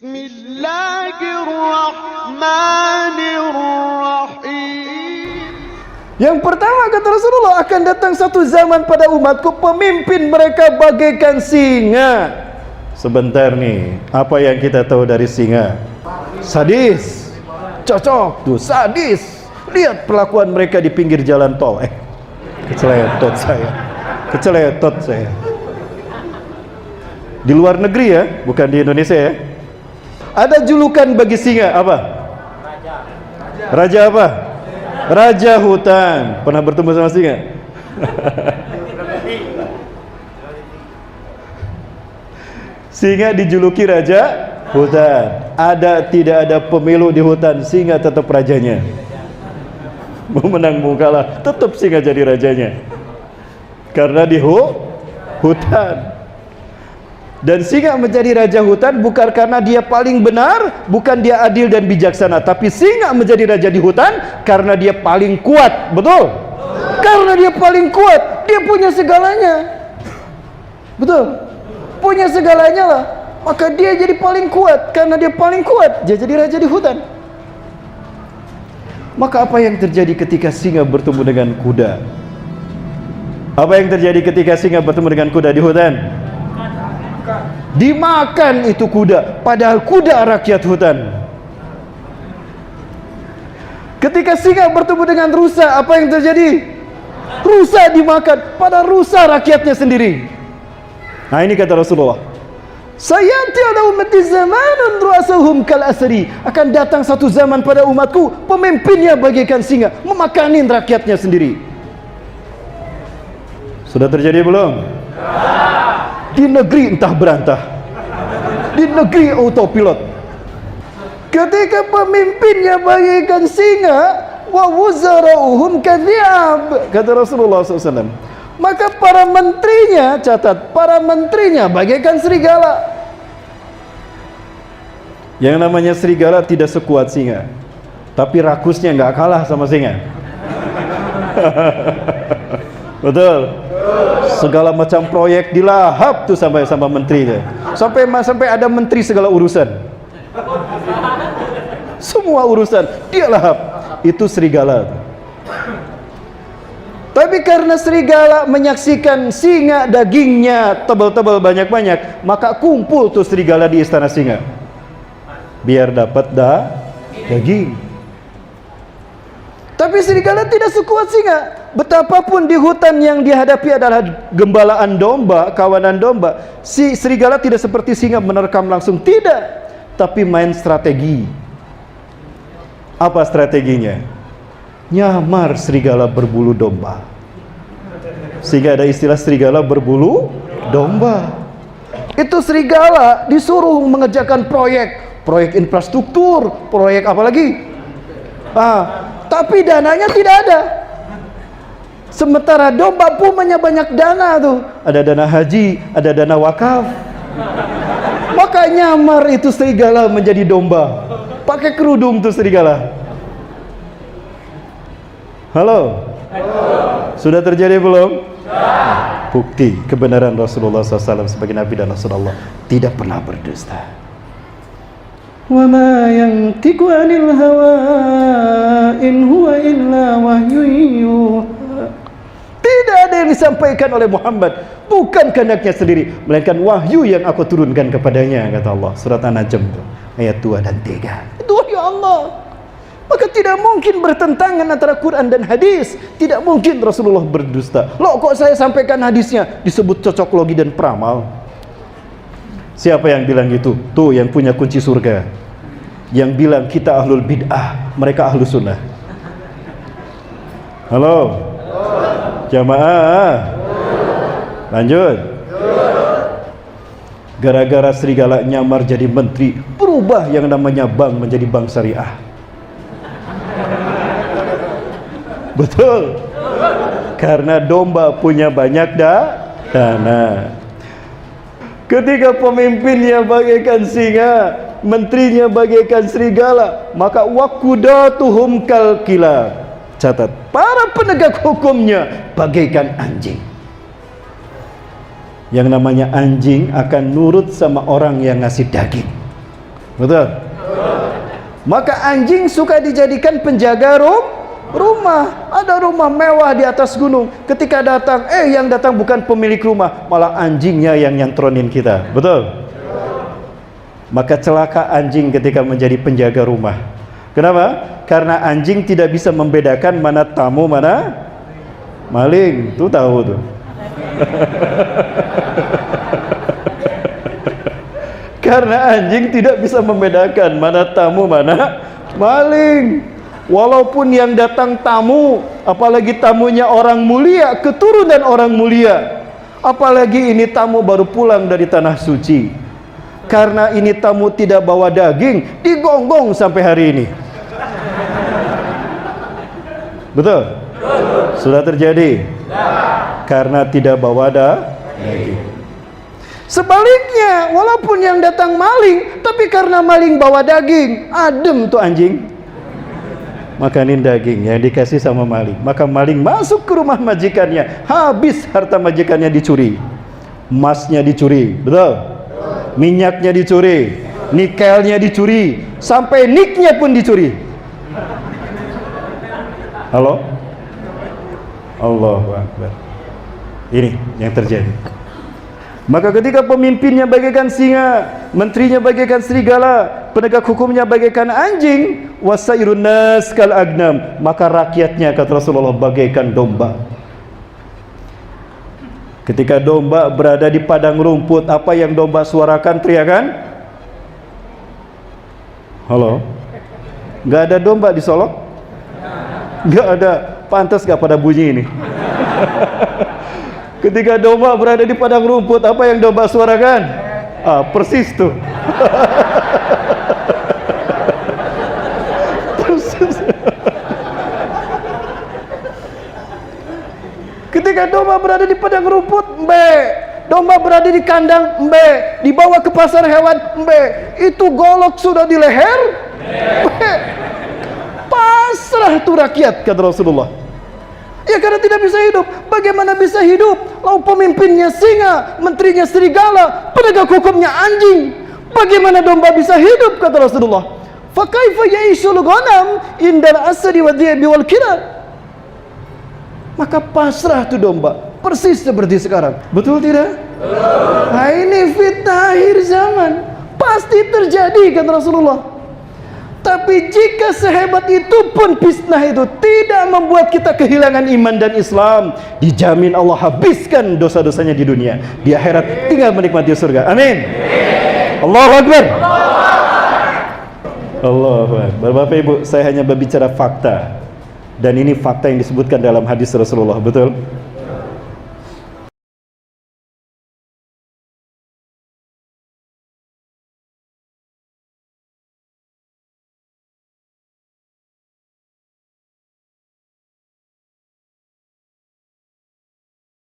Bismillahirrahmanirrahim. Yang pertama kata Rasulullah, akan datang satu zaman pada umatku, pemimpin mereka bagaikan singa. Sebentar nih, apa yang kita tahu dari singa? Sadis. Cocok tuh, sadis. Lihat perlakuan mereka di pinggir jalan tol. Keceletot saya. Di luar negeri ya, bukan di Indonesia ya. Ada julukan bagi singa apa? Raja apa? Raja hutan. Pernah bertemu sama singa? Singa dijuluki raja hutan. Tidak ada pemilu di hutan, singa tetap rajanya. Mau menang mau kalah, tetap singa jadi rajanya. Karena di hutan. Dan singa menjadi raja hutan bukan karena dia paling benar, bukan dia adil dan bijaksana, tapi singa menjadi raja di hutan karena dia paling kuat. Betul? Karena dia paling kuat, dia punya segalanya. Betul? Punya segalanya lah. Maka dia jadi paling kuat. Karena dia paling kuat, dia jadi raja di hutan. Maka apa yang terjadi ketika singa bertemu dengan kuda? Apa yang terjadi ketika singa bertemu dengan kuda di hutan? Dimakan itu kuda, padahal kuda rakyat hutan. Ketika singa bertemu dengan rusa, apa yang terjadi? Rusa dimakan, padahal rusa rakyatnya sendiri. Nah ini kata Rasulullah, sayati ala ummati zamanun ru'asuhum kal asri. Akan datang satu zaman pada umatku, pemimpinnya bagaikan singa, memakanin rakyatnya sendiri. Sudah terjadi belum? Di negeri entah berantah, di negeri autopilot. Ketika pemimpinnya bagaikan singa, wa wuzara'uhum kadhi'ab, kata Rasulullah SAW. Maka para menterinya, catat, para menterinya bagaikan serigala. Yang namanya serigala tidak sekuat singa, tapi rakusnya nggak kalah sama singa. Betul? Segala macam proyek dilahap tuh sampai sama menterinya. Sampai ada menteri segala urusan. Semua urusan dia lahap. Itu serigala. Tapi karena serigala menyaksikan singa dagingnya tebal-tebal banyak-banyak, maka kumpul tuh serigala di istana singa. Biar dapat daging. Tapi serigala tidak sekuat singa. Betapapun di hutan yang dihadapi adalah gembalaan domba, kawanan domba, si serigala tidak seperti singa menerkam langsung, tidak, tapi main strategi. Apa strateginya? Nyamar serigala berbulu domba. Sehingga ada istilah serigala berbulu domba. Itu serigala disuruh mengerjakan proyek infrastruktur, proyek apa lagi? Tapi dananya tidak ada. Sementara domba punya banyak dana tuh. Ada dana haji, ada dana wakaf. Maka nyamar itu serigala menjadi domba. Pakai kerudung tuh serigala. Halo? Sudah terjadi belum? Bukti kebenaran Rasulullah SAW sebagai Nabi dan Rasulullah tidak pernah berdusta. Wa ma yantiqu 'anil hawa in huwa illa wahyun yuha. Tidak ada yang disampaikan oleh Muhammad, bukan kehendaknya sendiri, melainkan wahyu yang aku turunkan kepadanya, kata Allah. Surat An-Najm ayat 2 dan 3. Itu wahyu Allah. Maka tidak mungkin bertentangan antara Quran dan hadis. Tidak mungkin Rasulullah berdusta. Loh kok saya sampaikan hadisnya disebut cocok logi dan peramal? Siapa yang bilang gitu? Tuh yang punya kunci surga. Yang bilang kita ahlul bid'ah, mereka ahlus sunnah. Halo? Jamaah. Lanjut. Gara-gara serigala nyamar jadi menteri, berubah yang namanya bank menjadi bank syariah. Betul. Karena domba punya banyak dana. Ketika pemimpinnya bagaikan singa, menterinya bagaikan serigala, maka waqudatuhum kal kilab. Catat, para penegak hukumnya bagaikan anjing. Yang namanya anjing akan nurut sama orang yang ngasih daging. Betul? Maka anjing suka dijadikan penjaga rumah. Ada rumah mewah di atas gunung, ketika datang, yang datang bukan pemilik rumah, malah anjingnya yang nyantronin kita. Betul? Maka celaka anjing ketika menjadi penjaga rumah. Kenapa? Karena anjing tidak bisa membedakan mana tamu, mana maling. Tuh tahu tuh. Karena anjing tidak bisa membedakan mana tamu, mana maling. Walaupun yang datang tamu, apalagi tamunya orang mulia, keturunan orang mulia, apalagi ini tamu baru pulang dari tanah suci, karena ini tamu tidak bawa daging, digonggong sampai hari ini. Betul? Sudah terjadi? Karena tidak bawa daging. Sebaliknya, walaupun yang datang maling, tapi karena maling bawa daging, adem tuh anjing, makanin daging yang dikasih sama maling. Maka maling masuk ke rumah majikannya, habis harta majikannya dicuri, emasnya dicuri, betul? Minyaknya dicuri, nikelnya dicuri, sampai niknya pun dicuri. Halo? Allahu Akbar. Ini yang terjadi. Maka ketika pemimpinnya bagaikan singa, menterinya bagaikan serigala, penegak hukumnya bagaikan anjing, wasairun nas kal agnam, maka rakyatnya, kata Rasulullah, bagaikan domba. Ketika domba berada di padang rumput, apa yang domba suarakan, teriakan? Halo? Nggak ada domba di Solok? Nggak ada. Pantas nggak pada bunyi ini? Ketika domba berada di padang rumput, apa yang domba suarakan? Persis tuh. Persis. Ketika domba berada di padang rumput, mbe. Domba berada di kandang, mbe. Dibawa ke pasar hewan, mbe. Itu golok sudah di leher, mbe. Pasrah tuh rakyat, kata Rasulullah. Ya karena tidak bisa hidup. Bagaimana bisa hidup? Lalu pemimpinnya singa, menterinya serigala, penegak hukumnya anjing. Bagaimana domba bisa hidup, kata Rasulullah? Fa kaifa ya'ishul ghanam indal asri wa dhi'bi wal kiram. Maka pasrah tuh domba, persis seperti sekarang. Betul tidak? Nah, ini fitnah akhir zaman, pasti terjadi, kata Rasulullah. Tapi jika sehebat itu pun fitnah itu tidak membuat kita kehilangan iman dan Islam, dijamin Allah habiskan dosa-dosanya di dunia, di akhirat tinggal menikmati surga. Amin. Allahu Akbar. Allahu Akbar. Bapak Ibu, saya hanya berbicara fakta, dan ini fakta yang disebutkan dalam hadis Rasulullah. Betul?